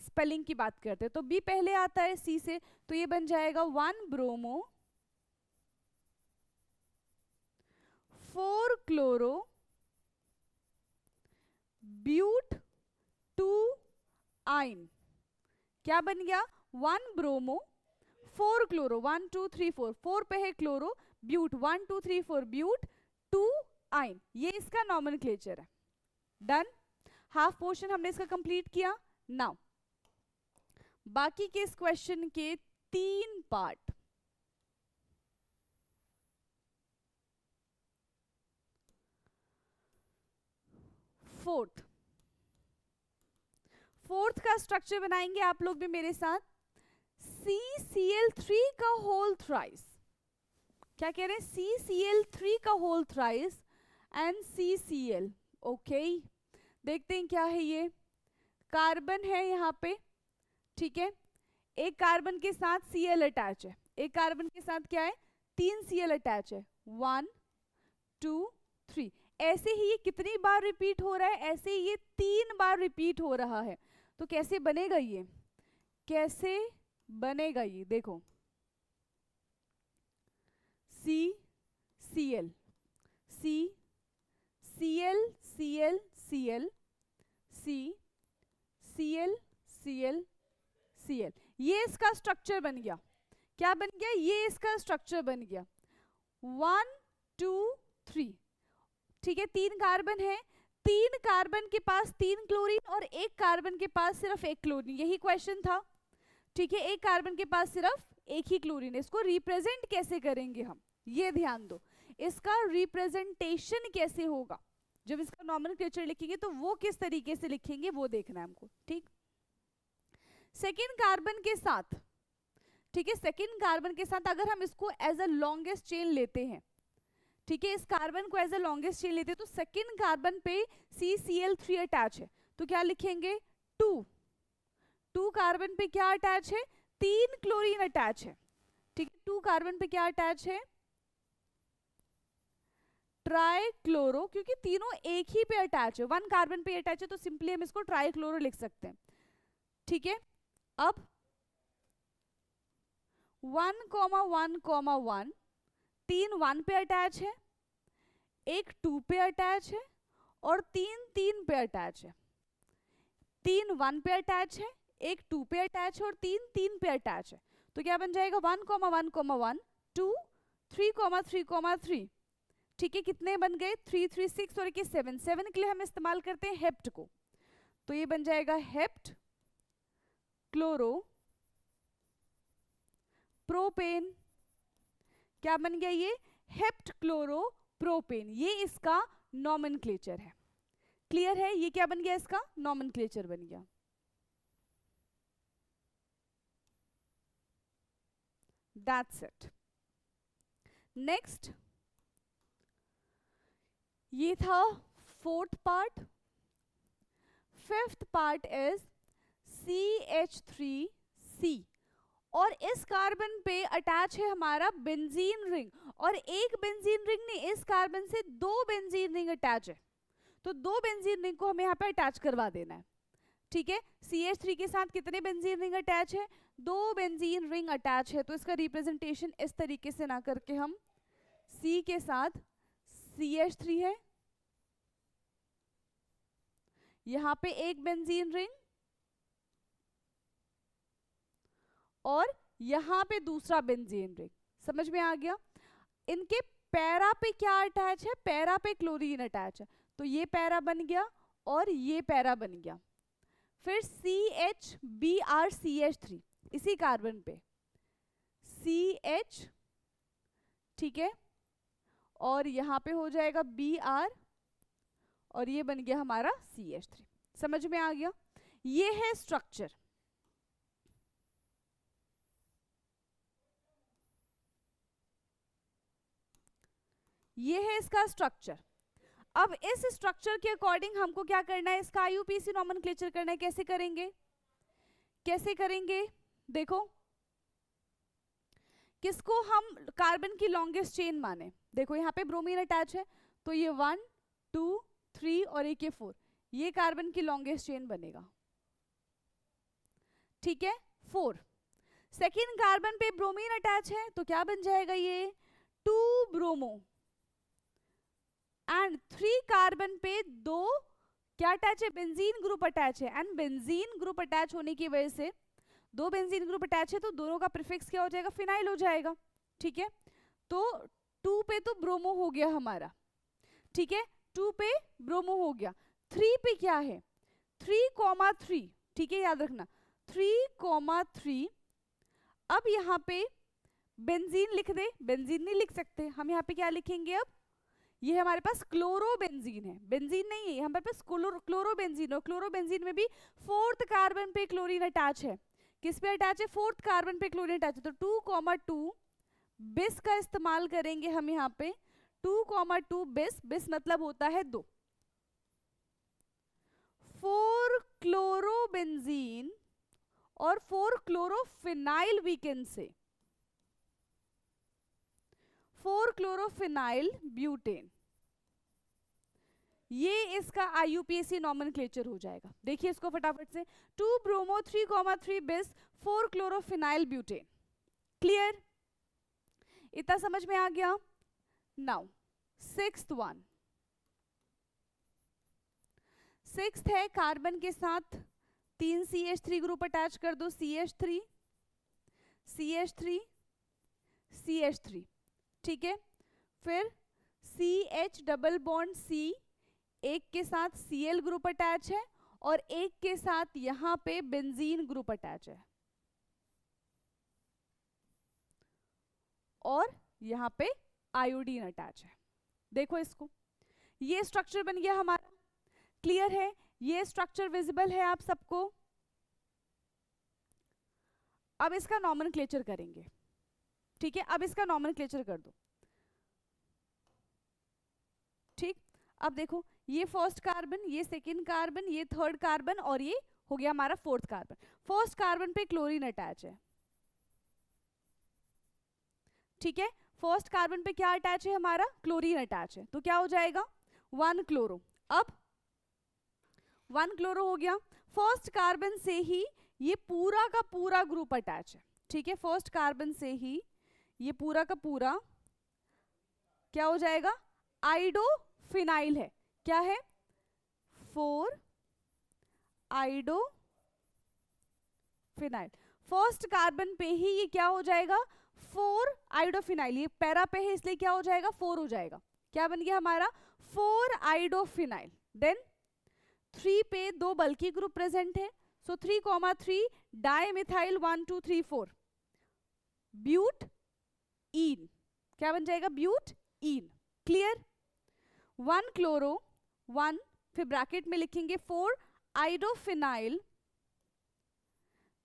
स्पेलिंग की बात करते हैं तो बी पहले आता है सी से, तो ये बन जाएगा 1 ब्रोमो 4 क्लोरो ब्यूट 2 आइन। क्या बन गया, 1 ब्रोमो 4 क्लोरो 1 2 3 4 4 पे है क्लोरो, ब्यूट 1 2 3 4 ब्यूट 2 आइन। ये इसका नॉमेनक्लेचर है। डन, हाफ पोर्शन हमने इसका कंप्लीट किया। नाउ बाकी के इस क्वेश्चन के 3 पार्ट। फोर्थ का स्ट्रक्चर बनाएंगे आप लोग भी मेरे साथ। CCl3 का होल थ्राइस, क्या कह रहे हैं, CCl3 का whole thrice and CCl। Okay, देखते हैं क्या है ये। कार्बन है यहाँ पे, ठीक है, एक कार्बन के साथ Cl अटैच है, एक कार्बन के साथ क्या है, 3 Cl अटैच है, 1 2 3। ऐसे ही ये कितनी बार रिपीट हो रहा है, ऐसे ही ये 3 बार रिपीट हो रहा है। तो कैसे बनेगा ये, कैसे बनेगा ये, देखो CCl C Cl Cl Cl C Cl Cl Cl, ये इसका स्ट्रक्चर बन गया। क्या बन गया, ये इसका स्ट्रक्चर बन गया। 1 2 3, ठीक है, 3 कार्बन है, 3 कार्बन के पास 3 क्लोरीन और एक कार्बन के पास सिर्फ 1 क्लोरीन, यही क्वेश्चन था। ठीक है, एक कार्बन के पास सिर्फ 1 ही क्लोरीन है। इसको रिप्रेजेंट कैसे करेंगे हम, ये ध्यान दो, इसका रिप्रेजेंटेशन कैसे होगा। जब इसका नॉमेनक्लेचर लिखेंगे तो वो किस तरीके से लिखेंगे वो देखना है हमको। ठीक, सेकेंड कार्बन के साथ, ठीक है, सेकेंड कार्बन के साथ अगर हम इसको एज अ लॉन्गेस्ट चेन लेते हैं, ठीक है, इस कार्बन को एज अ लॉन्गेस्ट चेन लेते हैं तो सेकेंड कार्बन पे CCl3 अटैच है, तो क्या लिखेंगे 2 कार्बन पे क्या अटैच है, 3 क्लोरीन अटैच है। ठीक है, 2 कार्बन पे क्या अटैच है, ट्राइक्लोरो, क्योंकि तीनों एक ही पे अटैच है, 1 कार्बन पे अटैच है तो सिंपली हम इसको ट्राइक्लोरो लिख सकते हैं। ठीक है, अब 1,1,1 3 1 पे अटैच है, एक 2 पे अटैच है और 3 3 पे अटैच है। 3 1 पे अटैच है, एक 2 पे अटैच है और 3 3 पे अटैच है। तो क्या बन जाएगा 1,1,1 2 3,3,3। ठीक है, कितने बन गए 3 3 6 और 7 7 के लिए हम इस्तेमाल करते हैं हेप्ट को, तो ये बन जाएगा हेप्ट क्लोरो प्रोपेन। क्या बन गया ये, हेप्ट क्लोरो प्रोपेन, ये इसका नॉमेनक्लेचर है। क्लियर है, ये क्या बन गया, इसका नॉमेनक्लेचर बन गया। That's it. नेक्स्ट, ये था fourth part. Fifth part is CH3C, और इस कार्बन पे अटैच है हमारा बेंजीन रिंग, और एक बेंजीन रिंग नहीं, इस कार्बन से 2 बेंजीन रिंग अटैच है, तो 2 बेंजीन रिंग को हमें यहाँ पे अटैच करवा देना है। ठीक है, CH3 के साथ कितने बेंजीन रिंग अटैच है? 2 बेंजीन रिंग अटैच है। तो इसका रिप्रेजेंटेशन इस तरीके से ना करके हम C के साथ CH3 है, यहां पे एक बेंजीन रिंग और यहां पे दूसरा बेंजीन रिंग। समझ में आ गया? इनके पैरा पे क्या अटैच है? पैरा पे क्लोरीन अटैच है, तो ये पैरा बन गया और ये पैरा बन गया। फिर CH(Br)CH3 इसी कार्बन पे CH, ठीक है, और यहां पे हो जाएगा Br और ये बन गया हमारा CH3। समझ में आ गया? ये है स्ट्रक्चर। ये है इसका स्ट्रक्चर। अब इस स्ट्रक्चर के अकॉर्डिंग हमको क्या करना है? इसका IUPAC नॉमेनक्लेचर करना है। कैसे करेंगे? कैसे करेंगे? देखो, किसको हम कार्बन की लॉन्गेस्ट चेन माने? देखो यहाँ पे ब्रोमीन अटैच है, तो ये 1 2 3 और एक ये 4, ये कार्बन की लॉन्गेस्ट चेन बनेगा। ठीक है, 4। सेकेंड कार्बन पे ब्रोमीन अटैच है, तो क्या बन जाएगा? ये 2 ब्रोमो। एंड 3 कार्बन पे 2 क्या अटैच है? बेंजीन ग्रुप अटैच है। एंड बेंजीन ग्रुप अटैच होने की वजह से 2 बेंजीन ग्रुप अटैच है, तो दोनों का प्रीफिक्स क्या हो जाएगा? फिनाइल हो जाएगा। ठीक है, तो 2 पे तो ब्रोमो हो गया हमारा। ठीक है, 2 पे ब्रोमो हो गया। 3 पे क्या है? 3,3। ठीक है, याद रखना 3,3। अब यहाँ पे बेंजीन लिख दे, बेंजीन नहीं लिख सकते हम, यहाँ पे क्या लिखेंगे? अब ये हमारे पास क्लोरोबेंजीन है, बेंजीन नहीं है, हमारे पास क्लोरोबेंजीन। और क्लोरोबेंजीन में भी 4th कार्बन पे क्लोरीन अटैच है। किस पे अटैच है? 4th कार्बन पे क्लोरीन अटैच है। तो 2,2 बिस का इस्तेमाल करेंगे हम यहाँ पे। 2,2 बिस, बिस मतलब होता है 2। 4 क्लोरोबेंजीन और 4 क्लोरोफिनाइल वी कैन से 4 क्लोरोफिनाइल ब्यूटेन। ये इसका IUPAC नॉमेनक्लेचर हो जाएगा। देखिए इसको फटाफट से, 2 ब्रोमो 3,3 बिस 4 क्लोरोफिनाइल ब्यूटेन। क्लियर? इतना समझ में आ गया? Now 6th one. 6th है, कार्बन के साथ 3 CH3 ग्रुप अटैच कर दो। CH3 CH3 CH3। ठीक है, फिर CH डबल बॉन्ड C, एक के साथ Cl ग्रुप अटैच है और एक के साथ यहां पे बेंजीन ग्रुप अटैच है और यहां पे आयोडीन अटैच है। देखो इसको, ये स्ट्रक्चर बन गया हमारा। क्लियर है? ये स्ट्रक्चर विजिबल है आप सबको? अब इसका नॉमेनक्लेचर करेंगे। ठीक है, अब इसका नॉमेनक्लेचर कर दो। ठीक, अब देखो, ये फर्स्ट कार्बन, ये सेकेंड कार्बन, ये थर्ड कार्बन और ये हो गया हमारा 4th कार्बन। फर्स्ट कार्बन पे क्लोरीन अटैच है। ठीक है, फर्स्ट कार्बन पे क्या अटैच है हमारा? क्लोरीन अटैच है, तो क्या हो जाएगा? 1 क्लोरो। अब 1 क्लोरो हो गया। फर्स्ट कार्बन से ही ये पूरा का पूरा ग्रुप अटैच है। ठीक है, फर्स्ट कार्बन से ही ये पूरा का पूरा क्या हो जाएगा? आइडोफिनाइल है। क्या है? 4 आइडोफिनाइल। फर्स्ट कार्बन पे ही ये क्या हो जाएगा? 4 आइडोफिनाइल। ये पैरा पे है इसलिए क्या हो जाएगा? 4 हो जाएगा। क्या बन गया हमारा? 4 आइडोफिनाइल। देन 3 पे 2 बल्कि ग्रुप प्रेजेंट है, सो 3,3 डाइमिथाइल 1 2 3 4 ब्यूट ईन। क्या बन जाएगा? ब्यूट ईन। क्लियर? 1 क्लोरो 1, फिर ब्रैकेट में लिखेंगे 4 iodophenyl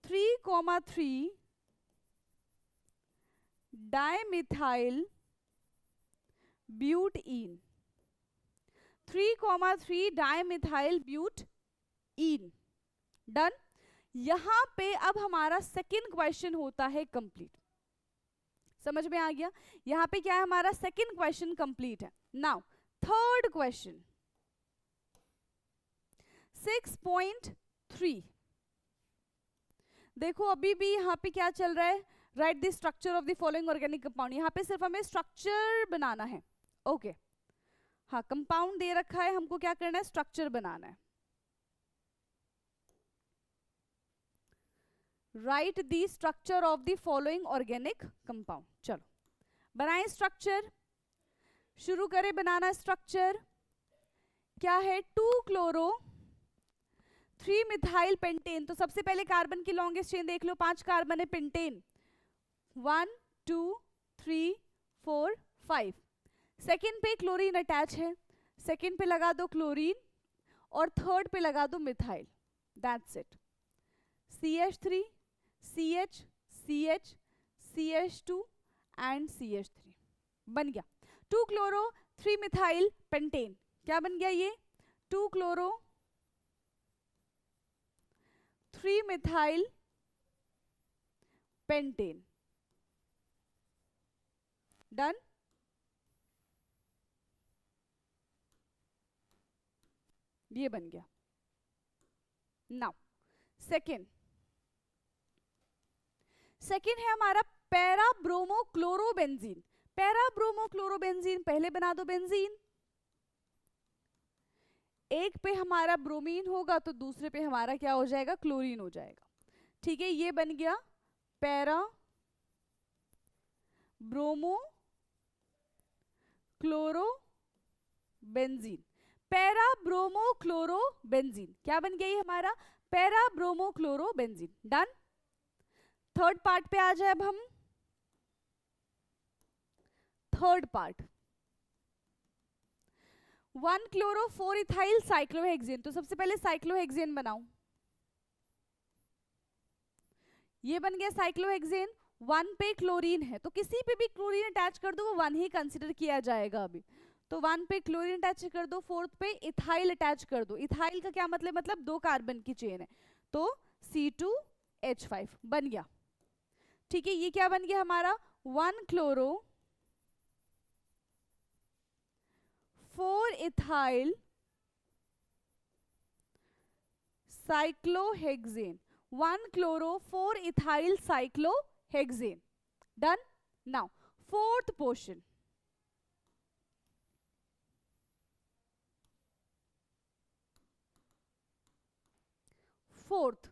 3,3 dimethyl butene. 3,3 dimethyl butene. Done. यहां पे अब हमारा सेकेंड क्वेश्चन होता है कंप्लीट। समझ में आ गया? यहां पे क्या है हमारा? सेकेंड क्वेश्चन कंप्लीट है। Now third question 6.3 3। देखो अभी भी यहाँ पे क्या चल रहा है, right the structure of the following organic compound. यहाँ पे सिर्फ हमें स्ट्रक्चर बनाना है। ओके हाँ, कंपाउंड दे रखा है, हमको क्या करना है, स्ट्रक्चर बनाना है। Right the structure of the following organic compound. चलो बनाएं स्ट्रक्चर, शुरू करें बनाना स्ट्रक्चर। क्या है, 2 क्लोरो 3 मिथाइल पेंटेन। तो सबसे पहले कार्बन की लॉन्गेस्ट चेन देख लो, 5 कार्बन है पेंटेन, 1 2 3 4 5। सेकेंड पे क्लोरीन अटैच है, सेकेंड पे लगा दो क्लोरीन और थर्ड पे लगा दो methyl, that's it. CH3 CH CH CH2 and CH3 बन गया 2 क्लोरो 3 मिथाइल पेंटेन। क्या बन गया ये, 2 क्लोरो 3 मिथाइल पेंटेन। डन। ये बन गया। नाउ सेकेंड है हमारा para bromo chlorobenzene. Para bromo chlorobenzene, पहले बना दो बेंजीन, एक पे हमारा ब्रोमीन होगा तो दूसरे पे हमारा क्या हो जाएगा, क्लोरीन हो जाएगा। ठीक है, ये बन गया para bromo chloro benzene. Para bromo chloro benzene क्या बन गया ये हमारा, para bromo chloro benzene. Done. Third part पे आ जाए अब हम। Third part 1 chloro 4 ethyl cyclohexane. तो सबसे पहले साइक्लोहेक्सेन बनाऊं, ये बन गया साइक्लोहेक्सेन। 1 पे क्लोरीन है तो किसी पे भी क्लोरीन अटैच कर दो वो 1 ही कंसिडर किया जाएगा अभी। तो 1 पे क्लोरीन अटैच कर दो, 4th पे इथाइल अटैच कर दो। इथाइल का क्या मतलब 2 कार्बन की चेन है, तो C2H5 बन गया। ठीक है, ये क्या बन गया हमारा, 1 chloro 4 ethyl cyclohexane. 1 chloro 4 ethyl cyclohexane. Done. Now fourth portion, fourth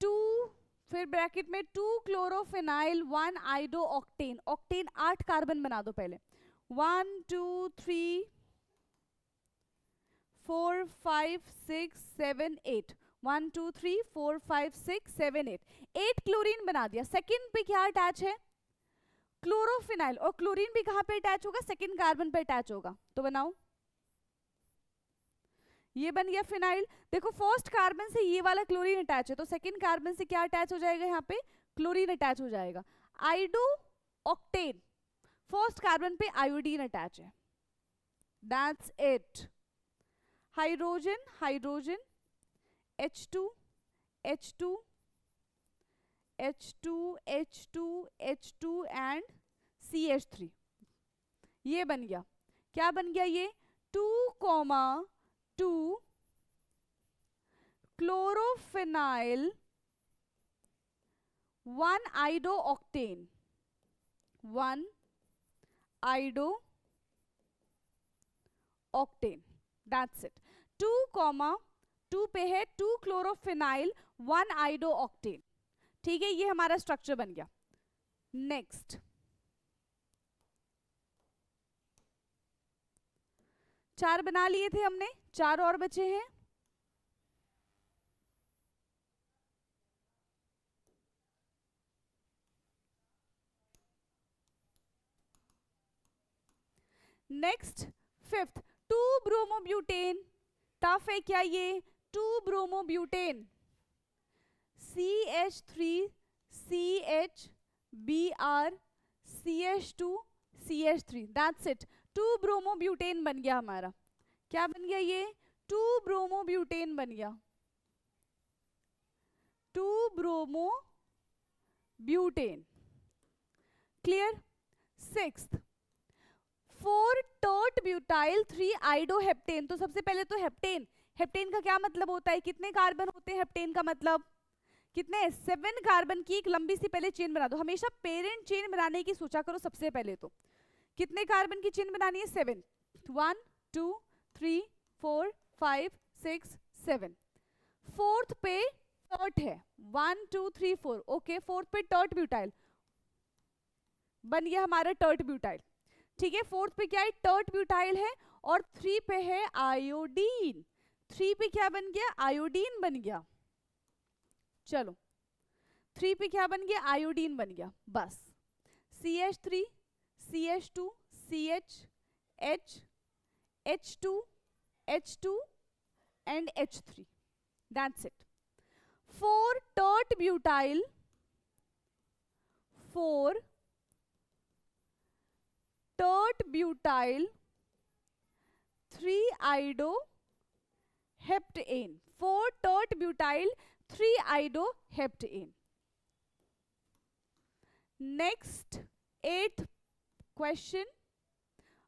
2 फिर ब्रैकेट में 2 क्लोरोफिनाइल 1 आइडो ऑक्टेन। ऑक्टेन 8 कार्बन बना दो पहले, 1 2 3 4 5 6 7 8, 1 2 3 4 5 6 7 8, 8 क्लोरीन बना दिया। सेकंड पे क्या अटैच है, क्लोरोफिनाइल, और क्लोरीन भी कहां पे अटैच होगा, सेकंड कार्बन पे अटैच होगा। तो बनाओ, ये बन गया फिनाइल। देखो फर्स्ट कार्बन से ये वाला क्लोरीन अटैच है तो सेकंड कार्बन से क्या अटैच हो जाएगा, यहाँ पे क्लोरीन अटैच हो जाएगा। आइडो ऑक्टेन, फर्स्ट कार्बन पे आयोडीन अटैच है, that's it. Hydrogen hydrogen H2 H2 H2 H2 H2 and CH3, ये बन गया। क्या बन गया ये, 2,2 chlorophenyl 1 आइडो octane, 1 आइडो octane, that's it. 2,2 पे है 2 क्लोरोफिनाइल 1 आइडो ऑक्टेन। ठीक है, ये हमारा स्ट्रक्चर बन गया। नेक्स्ट 4 बना लिए थे हमने, 4 और बचे हैं। Next fifth 2 bromobutane. टफ है क्या ये, 2 bromobutane, CH3 CH Br CH2 CH3, that's it. 2 bromobutane बन गया हमारा। क्या बन गया ये, 2 ब्रोमोब्यूटेन बन गया, 2 bromobutane. Clear. Sixth 4 tert butyl 3 आइडोहेप्टेन। तो सबसे पहले तो हेप्टेन, हेप्टेन का क्या मतलब होता है, कितने कार्बन होते हैं हेप्टेन का मतलब कितने, 7 कार्बन की एक लंबी सी पहले चेन बना दो। हमेशा पेरेंट चेन बनाने की सोचा करो सबसे पहले। तो कितने कार्बन की चेन बनानी है, 7, 1 2 3 4 5 6 7। फोर्थ पे टर्ट है, 1 2 3 4, ओके। फोर्थ पे टर्ट ब्यूटाइल बन गया हमारा, टर्ट ब्यूटाइल, ठीक है। फोर्थ पे क्या है, टर्ट ब्यूटाइल है। और 3 पे है आयोडीन, 3 पे क्या बन गया, आयोडीन बन गया। चलो 3 पे क्या बन गया, आयोडीन बन गया, बस। CH3 CH2 CH H H2 H2 and H3, that's it. 4 tert butyl, 4 tert butyl, 3 iodoheptane, 4 tert butyl, 3 iodoheptane. Next 8th question,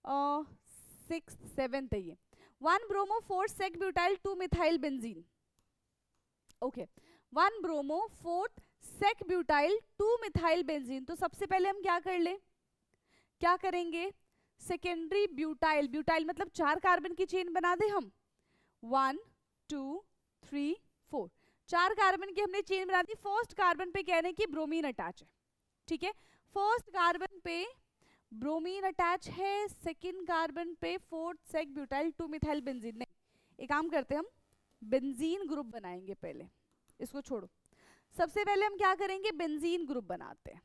6th 7th है ये, 1 bromo 4 sec butyl 2 methyl benzene, okay. 1 bromo 4 sec butyl 2 methyl benzene. तो सबसे पहले हम क्या कर ले, क्या करेंगे, सेकेंडरी ब्यूटाइल, ब्यूटाइल मतलब 4 कार्बन की चेन बना दे हम, 1 2 3 4, 4 कार्बन की हमने चेन बना दी। फर्स्ट कार्बन पे कह रहे हैं कि ब्रोमीन अटैच है, ठीक है। फर्स्ट कार्बन पे ब्रोमीन अटैच है, सेकेंड कार्बन पे 4 सेक ब्यूटाइल 2 मिथाइल बेंजीन। नहीं, एक काम करते हैं, हम बेंजीन ग्रुप बनाएंगे पहले, इसको छोड़ो। सबसे पहले हम क्या करेंगे, बेंजीन ग्रुप बनाते हैं।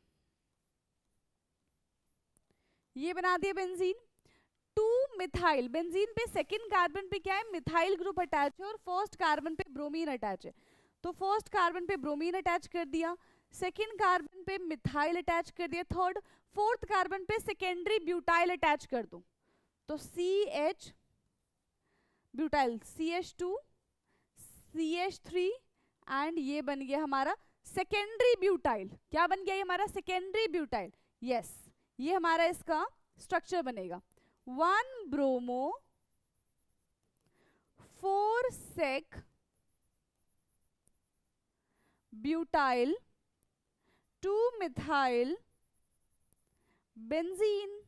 ये बना दिया बेंजीन। 2 मिथाइल, बेंजीन पे सेकंड कार्बन पे क्या है, मिथाइल ग्रुप अटैच है और फर्स्ट कार्बन पे ब्रोमीन अटैच है। तो फर्स्ट कार्बन पे ब्रोमीन अटैच कर दिया, सेकंड कार्बन पे मिथाइल अटैच कर दिया, थर्ड फोर्थ कार्बन पे सेकेंडरी ब्यूटाइल अटैच कर दो। तो CH butyl, CH2 CH3 and ये बन गया हमारा सेकेंडरी ब्यूटाइल। क्या बन गया ये हमारा, सेकेंडरी ब्यूटाइल, यस। ये हमारा इसका स्ट्रक्चर बनेगा, 1 bromo 4 sec butyl 2 methyl benzene,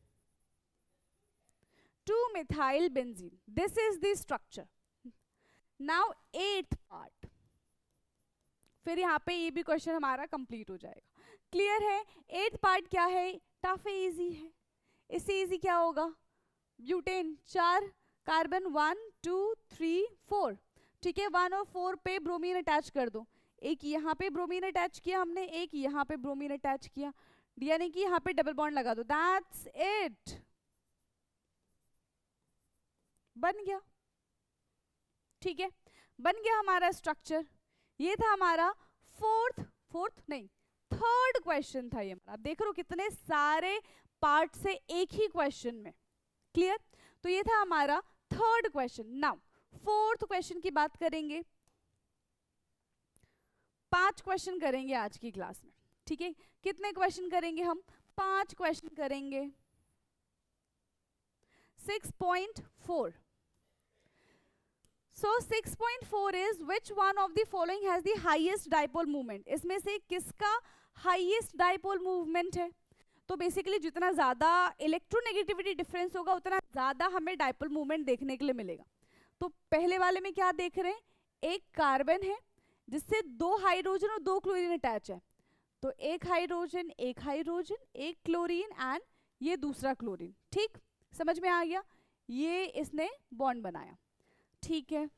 2 methyl benzene. This is the structure. Now 8th part, फिर यहाँ पे ये भी क्वेश्चन हमारा कंप्लीट हो जाएगा। क्लियर है, 8th पार्ट क्या है, टफ है, इजी है। इससे इजी क्या होगा, ब्यूटेन 4 कार्बन 1 2 3 4, ठीक है। 1 और 4 पे ब्रोमीन अटैच कर दो, एक यहाँ पे ब्रोमीन अटैच किया हमने, एक यहाँ पे ब्रोमीन अटैच किया, यानी कि यहाँ पे डबल बॉन्ड लगा दो, दैट्स इट, बन गया, ठीक है। बन गया हमारा स्ट्रक्चर। ये था हमारा थर्ड क्वेश्चन था ये हमारा। आप देख रहे हो कितने सारे पार्ट से एक ही क्वेश्चन में, क्लियर। तो ये था हमारा third question. Now fourth question की बात करेंगे। 5 क्वेश्चन करेंगे आज की क्लास में, ठीक है। कितने क्वेश्चन करेंगे हम, 5 क्वेश्चन करेंगे। 6.4, so 6.4 is which one of the following has the highest dipole moment, इसमें से किसका हाईएस्ट डाइपोल मूवमेंट है। तो बेसिकली जितना ज्यादा इलेक्ट्रोनेगेटिविटी डिफरेंस होगा उतना ज्यादा हमें डाइपोल मूवमेंट देखने के लिए मिलेगा। तो पहले वाले में क्या देख रहे हैं, एक कार्बन है जिससे 2 हाइड्रोजन और 2 क्लोरीन अटैच है, तो एक हाइड्रोजन एक क्लोरीन एंड ये दूसरा क्लोरीन, ठीक, समझ में आ गया। ये इसने बॉन्ड बनाया, ठीक है।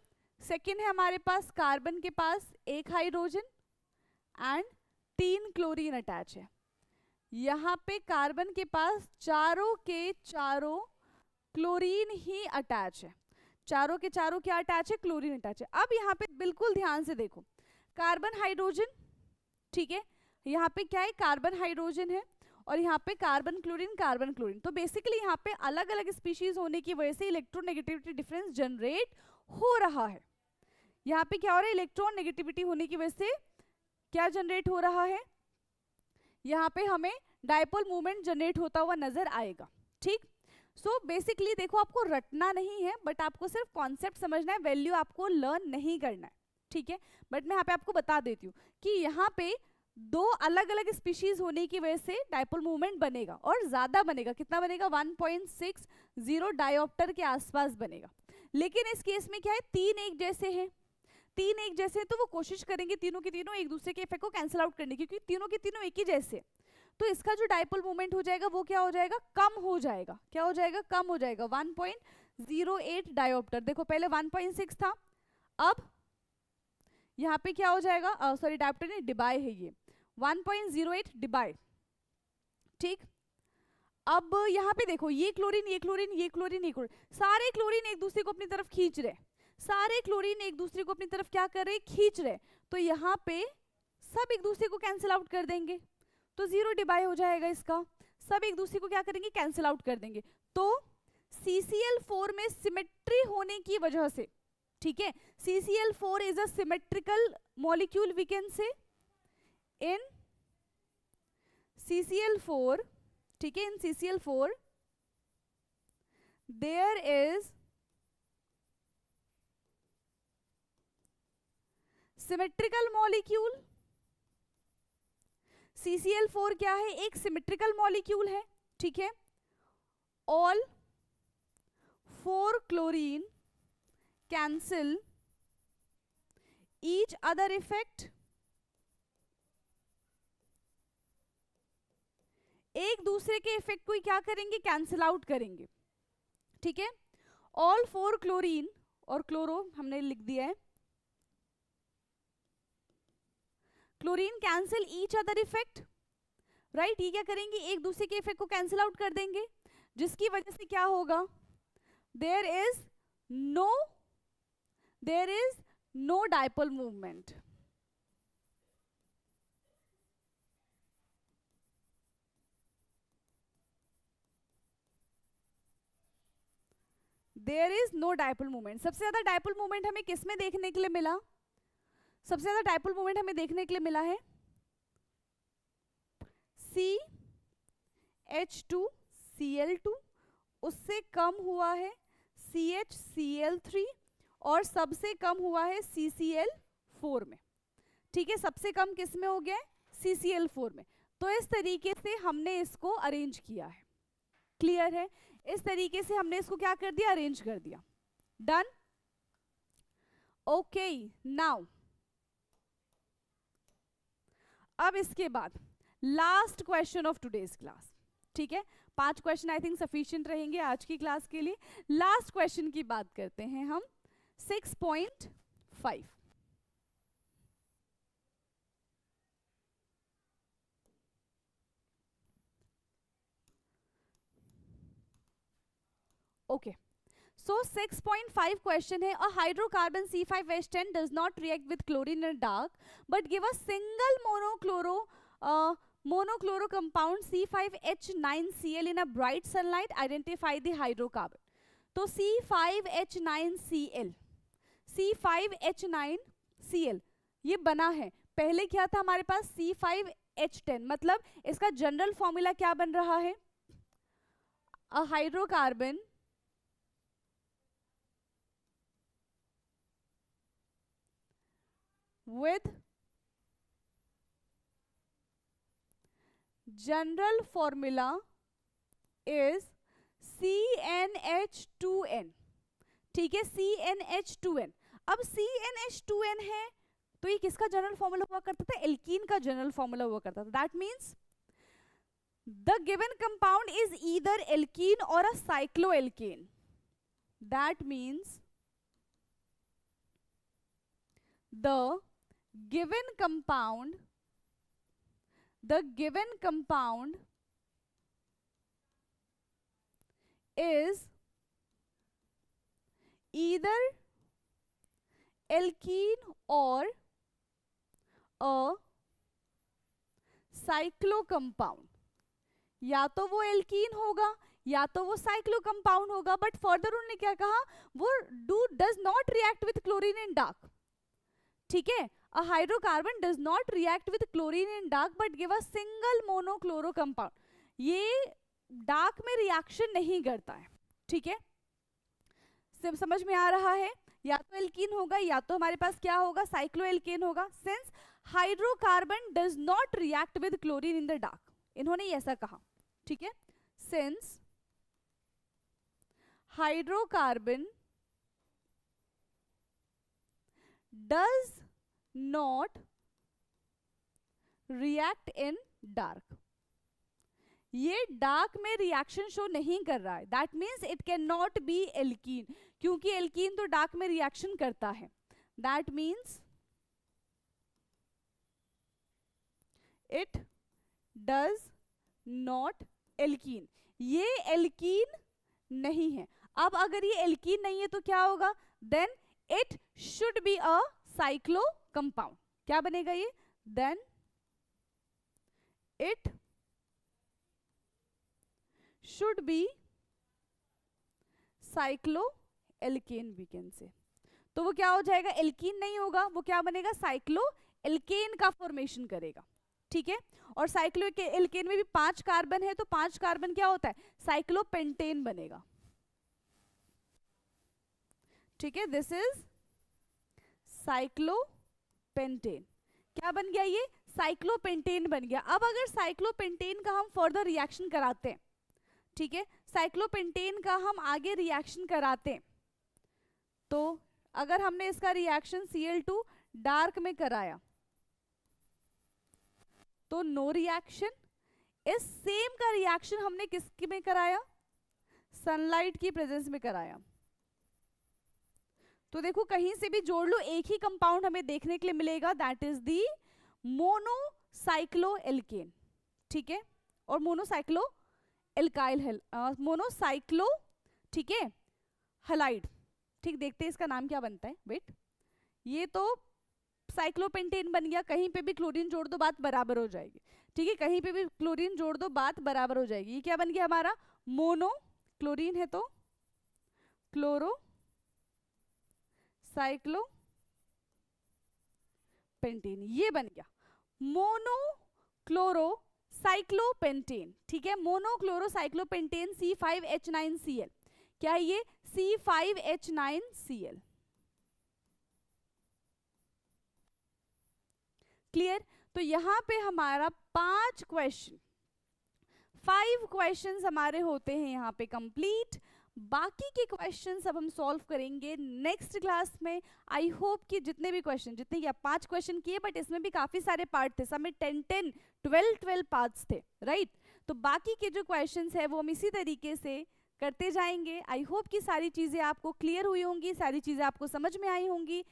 सेकेंड है हमारे पास कार्बन के पास एक हाइड्रोजन एंड 3 क्लोरीन अटैच है। यहाँ पे कार्बन के पास चारों के चारों क्लोरीन ही अटैच है, चारों के चारों क्या अटैच है, क्लोरीन अटैच है। अब यहाँ पे बिल्कुल ध्यान से देखो, कार्बन हाइड्रोजन, ठीक है, यहाँ पे क्या है, कार्बन हाइड्रोजन है और यहाँ पे कार्बन क्लोरीन। तो बेसिकली यहाँ पे अलग अलग स्पीशीज होने की वजह से इलेक्ट्रोनेगेटिविटी डिफरेंस जनरेट हो रहा है। यहाँ पे क्या हो रहा है, इलेक्ट्रॉन नेगेटिविटी होने की वजह से क्या जनरेट हो रहा है, यहाँ पे हमें डाइपोल मूवमेंट जनरेट होता हुआ नजर आएगा, ठीक। सो बेसिकली देखो, आपको रटना नहीं है, बट आपको सिर्फ कॉन्सेप्ट समझना है, वैल्यू आपको लर्न नहीं करना है, ठीक है। बट मैं यहाँ पे आपको बता देती हूँ कि यहाँ पे दो अलग अलग स्पीशीज होने की वजह से डायपोल मूवमेंट बनेगा, और ज्यादा बनेगा। कितना बनेगा? 1.60 डायोप्टर के आसपास बनेगा। लेकिन इस केस में क्या है, तीन एक जैसे हैं, तीन एक जैसे हैं, तो वो कोशिश करेंगे तीनों के तीनों एक दूसरे के इफेक्ट को कैंसिल आउट करने की, क्योंकि तीनों के तीनों एक ही जैसे। तो इसका जो डायपोल मूवमेंट हो जाएगा वो क्या हो जाएगा? कम हो जाएगा। क्या हो जाएगा? कम हो जाएगा। 1.08 डायोप्टर। देखो पहले 1.6 था, अब यहाँ पे क्या हो जाएगा? सॉरी, डायोप्टर नहीं, डिबाई है ये, 1.08 डिबाई, ठीक। अब यहाँ पे देखो, ये क्लोरीन, ये क्लोरीन, ये क्लोरीन, ये क्लोरीन, सारे क्लोरीन एक दूसरे को अपनी तरफ खींच रहे, सारे क्लोरीन एक दूसरे को अपनी तरफ क्या कर रहे? खींच रहे। तो यहाँ पे सब एक दूसरे को कैंसिल आउट कर देंगे, तो 0 डिबाई हो जाएगा इसका। सब एक दूसरे को क्या करेंगे? कैंसिल आउट कर देंगे। तो CCl4 में सिमेट्री होने की वजह से, ठीक है, CCl4 is a symmetrical molecule, we can say in CCl4, ठीक है, in CCl4 there is symmetrical molecule. CCl4 क्या है? एक सिमेट्रिकल मॉलिक्यूल है, ठीक है। All 4 chlorine cancel each other effect, एक दूसरे के इफेक्ट को क्या करेंगे? कैंसिल आउट करेंगे, ठीक है। ऑल 4 क्लोरीन, और क्लोरो हमने लिख दिया है, chlorine cancel each other effect, right. ये क्या करेंगे? एक दूसरे के इफेक्ट को कैंसिल आउट कर देंगे, जिसकी वजह से क्या होगा? There is no dipole movement. There is no dipole movement. सबसे ज्यादा डायपोल मूवमेंट हमें किस में देखने के लिए मिला? सबसे ज्यादा डायपोल मूवमेंट हमें देखने के लिए मिला है CH2Cl2, उससे कम हुआ है CHCl3, और सबसे कम हुआ है CCl4 में, ठीक है। सबसे कम किस में हो गया है? CCl4 में। तो इस तरीके से हमने इसको अरेंज किया है, क्लियर है? इस तरीके से हमने इसको क्या कर दिया? अरेंज कर दिया। डन? ओके, नाउ अब इसके बाद last question of today's class, ठीक है। 5 क्वेश्चन आई थिंक सफिशिएंट रहेंगे आज की क्लास के लिए। लास्ट क्वेश्चन की बात करते हैं हम, 6.5। ओके, सो 6.5 क्वेश्चन है, a hydrocarbon C5H10 does not react with chlorine in dark but give a single monochloro compound C5H9Cl in a bright sunlight, identify the hydrocarbon। तो C5H9Cl ये बना है, पहले क्या था हमारे पास? C5H10, मतलब इसका जनरल फॉर्मूला क्या बन रहा है? A hydrocarbon with general formula is CnH2n, ठीक है, CnH2n। अब CnH2n है तो ये किसका जनरल फॉर्मूला हुआ करता था? एल्कीन का जनरल फॉर्मूला हुआ करता था। That means the given compound is either alkene or a cycloalkane. That means the given compound is either alkene or a cyclo compound। या तो वो एल्कीन होगा या तो वो साइक्लो कंपाउंड होगा, बट फर्दर उन्होंने क्या कहा? वो does not react with chlorine in dark, ठीक है। A hydrocarbon does not react with chlorine in dark but give a single monochloro compound. ये डार्क में रिएक्शन नहीं करता है, ठीक है, सब समझ में आ रहा है। या तो एल्कीन होगा या तो हमारे पास क्या होगा, साइक्लोएल्केन होगा। Since hydrocarbon does not react with chlorine in the dark, इन्होंने ऐसा कहा, ठीक है, since hydrocarbon does not react in dark, ये डार्क में रिएक्शन शो नहीं कर रहा है, that means it can not be alkene, क्योंकि एल्कीन तो डार्क में रिएक्शन करता है, that means it does not alkene, ये एल्कीन नहीं है। अब अगर ये एल्कीन नहीं है तो क्या होगा, then it should be a cyclo compound, क्या बनेगा ये, then it should be cycloalkane we can say। तो वो क्या हो जाएगा, एल्कीन नहीं होगा, वो क्या बनेगा, साइक्लोएल्केन का फॉर्मेशन करेगा, ठीक है। और साइक्लोएल्केन में भी 5 कार्बन है, तो 5 कार्बन क्या होता है, साइक्लोपेंटेन बनेगा, ठीक है, दिस इज साइक्लोपेंटेन। क्या बन गया ये, साइक्लोपेंटेन बन गया। अब अगर साइक्लोपेंटेन का हम फर्दर रिएक्शन कराते हैं, ठीक है, साइक्लोपेंटेन का हम आगे रिएक्शन कराते हैं, तो अगर हमने इसका रिएक्शन Cl2 डार्क में कराया तो नो रिएक्शन। इस सेम का रिएक्शन हमने किसके में कराया, सनलाइट की प्रेजेंस में कराया, तो देखो कहीं से भी जोड़ लो, एक ही कंपाउंड हमें देखने के लिए मिलेगा, दैट इज दी मोनोसाइक्लोएल्केन, ठीक है, और मोनोसाइक्लो एल्काइल मोनोसाइक्लो, ठीक है, हैलाइड, ठीक, देखते हैं इसका नाम क्या बनता है, वेट, ये तो साइक्लोपेंटेन बन गया, कहीं पे भी क्लोरीन जोड़ दो बात बराबर हो जाएगी, ठीक है, कहीं पे भी क्लोरीन जोड़ दो बात बराबर हो जाएगी। ये क्या बन गया हमारा, मोनो, क्लोरीन है तो क्लोरो साइक्लो पेंटेन, ये बन गया मोनो क्लोरो साइक्लोपेंटेन, ठीक है, मोनोक्लोरोसाइक्लोपेंटेन C5H9Cl, क्या है ये, C5H9Cl, क्लियर। तो यहां पे हमारा 5 क्वेश्चंस हमारे होते हैं यहाँ पे कंप्लीट। बाकी के क्वेश्चंस अब हम सॉल्व करेंगे नेक्स्ट क्लास में। आई होप कि जितने भी क्वेश्चन, जितने कि 5 क्वेश्चन किए, बट इसमें भी काफी सारे पार्ट थे, सब में 10 12 पार्ट्स थे, राइट। तो बाकी के जो क्वेश्चंस है वो हम इसी तरीके से करते जाएंगे। आई होप कि सारी चीजें आपको क्लियर हुई होंगी, सारी चीजें आपको समझ में आई होंगी।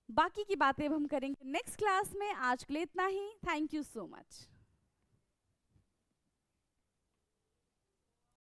बाकी की बातें अब हम करेंगे नेक्स्ट क्लास में। आज के लिए इतना ही, थैंक यू सो मच।